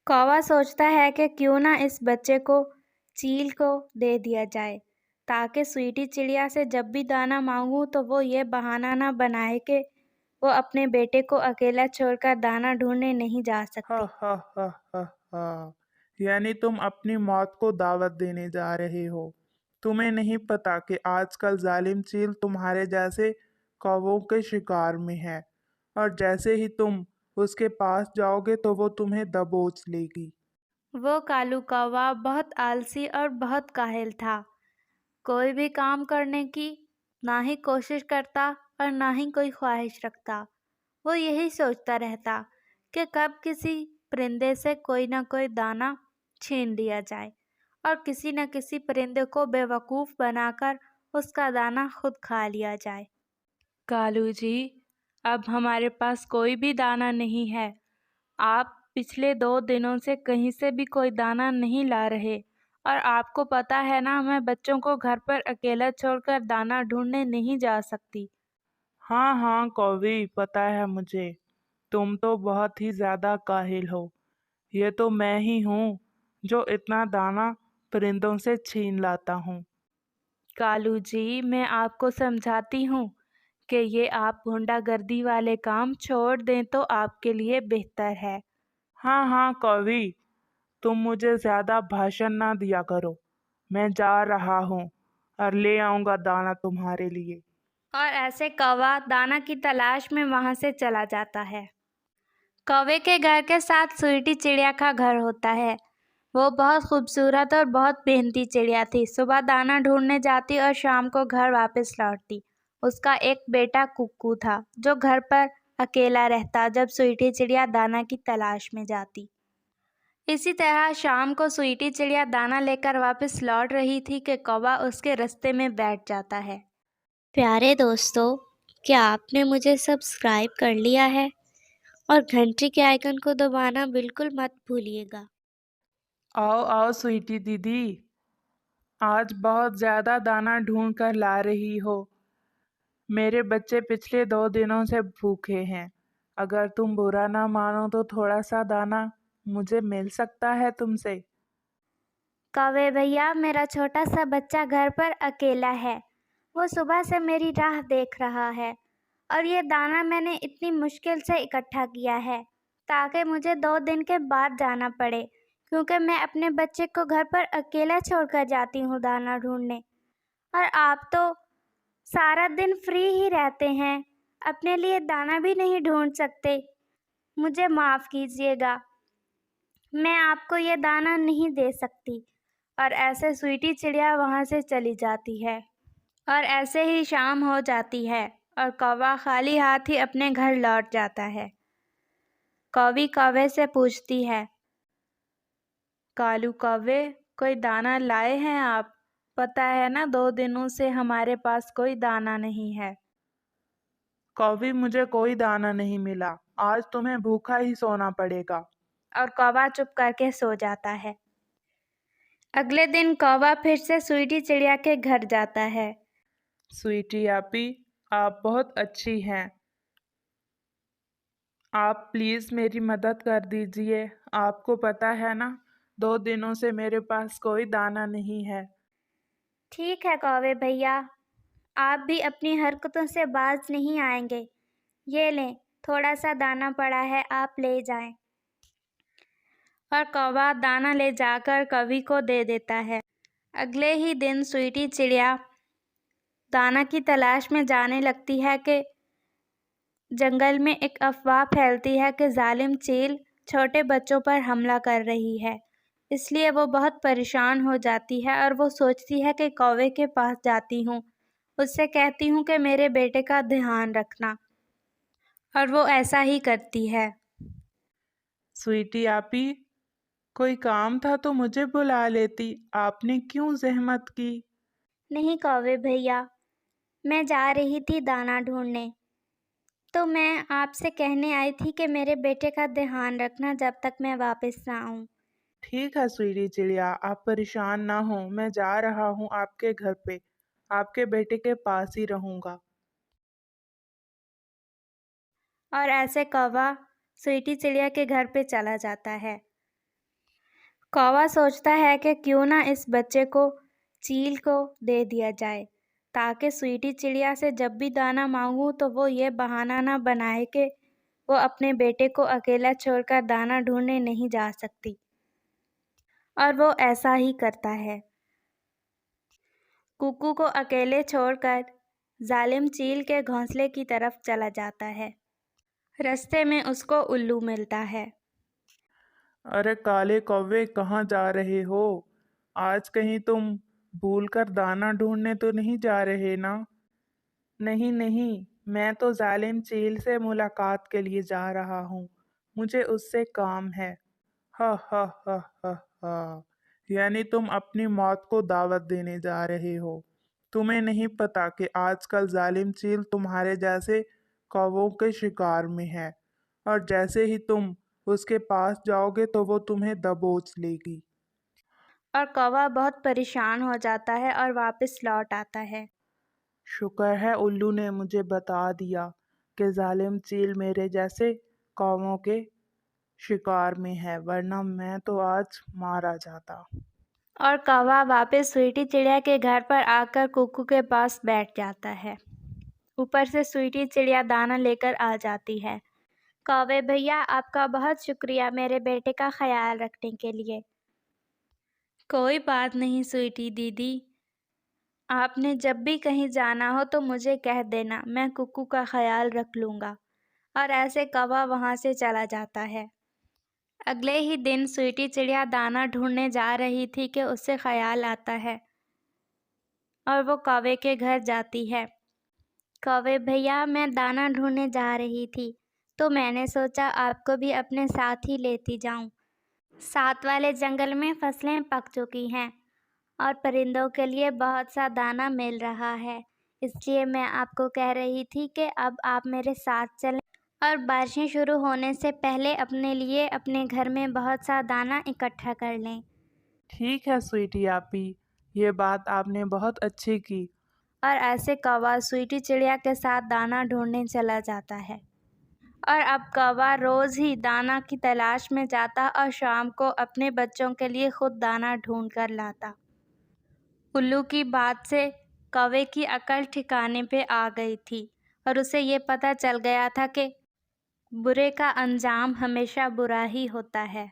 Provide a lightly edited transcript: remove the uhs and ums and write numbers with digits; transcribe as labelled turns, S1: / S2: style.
S1: कौवा सोचता है कि क्यों ना इस बच्चे को चील को दे दिया जाए, ताकि स्वीटी चिड़िया से जब भी दाना मांगूं तो वो ये बहाना ना बनाए कि वो अपने बेटे को अकेला छोड़कर दाना ढूंढने नहीं जा
S2: हा
S1: सकती।
S2: हा हा हा हा। यानी तुम अपनी मौत को दावत देने जा रहे हो। तुम्हें नहीं पता कि आजकल जालिम चील तुम्हारे जैसे कौवों के शिकार में है, और जैसे ही तुम उसके पास जाओगे तो वो तुम्हें दबोच लेगी।
S1: वो कालू कौवा बहुत आलसी और बहुत काहिल था। कोई भी काम करने की ना ही कोशिश करता और ना ही कोई ख्वाहिश रखता। वो यही सोचता रहता कि कब किसी परिंदे से कोई ना कोई दाना छीन लिया जाए और किसी न किसी परिंदे को बेवकूफ़ बनाकर उसका दाना खुद खा लिया जाए। कालू जी, अब हमारे पास कोई भी दाना नहीं है। आप पिछले 2 दिनों से कहीं से भी कोई दाना नहीं ला रहे, और आपको पता है ना, मैं बच्चों को घर पर अकेला छोड़कर दाना ढूंढने नहीं जा सकती।
S2: हाँ हाँ कौवी, पता है मुझे। तुम तो बहुत ही ज्यादा काहिल हो। ये तो मैं ही हूँ जो इतना दाना परिंदों से छीन लाता हूँ।
S1: कालू जी, मैं आपको समझाती हूँ कि ये आप गुंडागर्दी वाले काम छोड़ दें तो आपके लिए बेहतर है।
S2: हाँ हाँ कौवी, तुम मुझे ज्यादा भाषण ना दिया करो। मैं जा रहा हूँ और ले आऊंगा दाना तुम्हारे लिए।
S1: और ऐसे कौवा दाना की तलाश में वहां से चला जाता है। कौवे के घर के साथ स्वीटी चिड़िया का घर होता है। वो बहुत खूबसूरत और बहुत मेहनती चिड़िया थी। सुबह दाना ढूंढने जाती और शाम को घर वापस लौटती। उसका एक बेटा कुक्कू था जो घर पर अकेला रहता जब स्वीटी चिड़िया दाना की तलाश में जाती। इसी तरह शाम को स्वीटी चिड़िया दाना लेकर वापस लौट रही थी कि कौवा उसके रास्ते में बैठ जाता है।
S3: प्यारे दोस्तों, क्या आपने मुझे सब्सक्राइब कर लिया है? और घंटी के आइकन को दबाना बिल्कुल मत भूलिएगा।
S2: आओ आओ स्वीटी दीदी, आज बहुत ज्यादा दाना ढूंढ कर ला रही हो। मेरे बच्चे पिछले 2 दिनों से भूखे हैं। अगर तुम बुरा ना मानो तो थोड़ा सा दाना मुझे मिल सकता है तुमसे।
S1: कौवे भैया, मेरा छोटा सा बच्चा घर पर अकेला है। वो सुबह से मेरी राह देख रहा है और ये दाना मैंने इतनी मुश्किल से इकट्ठा किया है ताकि मुझे 2 दिन के बाद जाना पड़े, क्योंकि मैं अपने बच्चे को घर पर अकेला छोड़कर जाती हूँ दाना ढूंढने। और आप तो सारा दिन फ्री ही रहते हैं, अपने लिए दाना भी नहीं ढूंढ सकते। मुझे माफ़ कीजिएगा, मैं आपको ये दाना नहीं दे सकती। और ऐसे स्वीटी चिड़िया वहाँ से चली जाती है। और ऐसे ही शाम हो जाती है और कौवा खाली हाथ ही अपने घर लौट जाता है। कौवी कौवे से पूछती है, कालू कौवे, कोई दाना लाए हैं आप? पता है ना, 2 दिनों से हमारे पास कोई दाना नहीं है।
S2: कौवी, मुझे कोई दाना नहीं मिला। आज तुम्हें भूखा ही सोना पड़ेगा।
S1: और कौवा चुप करके सो जाता है। अगले दिन कौवा फिर से स्वीटी चिड़िया के घर जाता है।
S2: स्वीटी आपी, आप बहुत अच्छी हैं। आप प्लीज़ मेरी मदद कर दीजिए। आपको पता है ना, 2 दिनों से मेरे पास कोई दाना नहीं है।
S1: ठीक है कौवे भैया, आप भी अपनी हरकतों से बाज नहीं आएंगे। ये लें, थोड़ा सा दाना पड़ा है, आप ले जाएं। और कौवा दाना ले जाकर कवि को दे देता है। अगले ही दिन स्वीटी चिड़िया दाना की तलाश में जाने लगती है कि जंगल में एक अफवाह फैलती है कि जालिम चील छोटे बच्चों पर हमला कर रही है। इसलिए वो बहुत परेशान हो जाती है और वो सोचती है कि कौवे के पास जाती हूँ, उससे कहती हूँ कि मेरे बेटे का ध्यान रखना। और वो ऐसा ही करती है।
S2: स्वीटी आपी, कोई काम था तो मुझे बुला लेती। आपने क्यों ज़हमत की?
S1: नहीं कौवे भैया, मैं जा रही थी दाना ढूंढने, तो मैं आपसे कहने आई थी कि मेरे बेटे का ध्यान रखना जब तक मैं वापस ना आऊँ।
S2: ठीक है स्वीटी चिड़िया, आप परेशान ना हो। मैं जा रहा हूँ आपके घर पे। आपके बेटे के पास ही रहूँगा।
S1: और ऐसे कौवा स्वीटी चिड़िया के घर पे चला जाता है। कौवा सोचता है कि क्यों ना इस बच्चे को चील को दे दिया जाए, ताकि स्वीटी चिड़िया से जब भी दाना मांगूं तो वो ये बहाना ना बनाए कि वो अपने बेटे को अकेला छोड़कर दाना ढूंढने नहीं जा सकती। और वो ऐसा ही करता है। कुक्कू को अकेले छोड़कर जालिम चील के घोंसले की तरफ चला जाता है। रास्ते में उसको उल्लू मिलता है।
S2: अरे काले कौवे, कहाँ जा रहे हो? आज कहीं तुम भूलकर दाना ढूंढने तो नहीं जा रहे ना? नहीं नहीं, मैं तो जालिम चील से मुलाकात के लिए जा रहा हूँ। मुझे उससे काम है। हा हा हा हा हा। यानी तुम अपनी मौत को दावत देने जा रहे हो। तुम्हें नहीं पता कि आजकल जालिम चील तुम्हारे जैसे कौवों के शिकार में है, और जैसे ही तुम उसके पास जाओगे तो वो तुम्हें दबोच लेगी।
S1: और कौवा बहुत परेशान हो जाता है और वापस लौट आता है।
S2: शुक्र है उल्लू ने मुझे बता दिया कि जालिम चील मेरे जैसे कौवों के शिकार में है, वरना मैं तो आज मारा जाता।
S1: और कौवा वापस स्वीटी चिड़िया के घर पर आकर कुक्कू के पास बैठ जाता है। ऊपर से स्वीटी चिड़िया दाना लेकर आ जाती है। कौवे भैया, आपका बहुत शुक्रिया मेरे बेटे का ख्याल रखने के लिए। कोई बात नहीं स्वीटी दीदी, आपने जब भी कहीं जाना हो तो मुझे कह देना, मैं कुक्कू का ख्याल रख लूँगा। और ऐसे कौवा वहाँ से चला जाता है। अगले ही दिन स्वीटी चिड़िया दाना ढूंढने जा रही थी कि उसे ख्याल आता है और वो कौवे के घर जाती है। कौवे भैया, मैं दाना ढूंढने जा रही थी, तो मैंने सोचा आपको भी अपने साथ ही लेती जाऊं। साथ वाले जंगल में फसलें पक चुकी हैं और परिंदों के लिए बहुत सा दाना मिल रहा है, इसलिए मैं आपको कह रही थी कि अब आप मेरे साथ चलें और बारिशें शुरू होने से पहले अपने लिए अपने घर में बहुत सा दाना इकट्ठा कर लें।
S2: ठीक है स्वीटी आपी, ये बात आपने बहुत अच्छी की।
S1: और ऐसे कौवा स्वीटी चिड़िया के साथ दाना ढूंढने चला जाता है। और अब कौवा रोज़ ही दाना की तलाश में जाता और शाम को अपने बच्चों के लिए खुद दाना ढूंढ कर लाता। उल्लू की बात से कौवे की अकल ठिकाने पे आ गई थी और उसे ये पता चल गया था कि बुरे का अंजाम हमेशा बुरा ही होता है।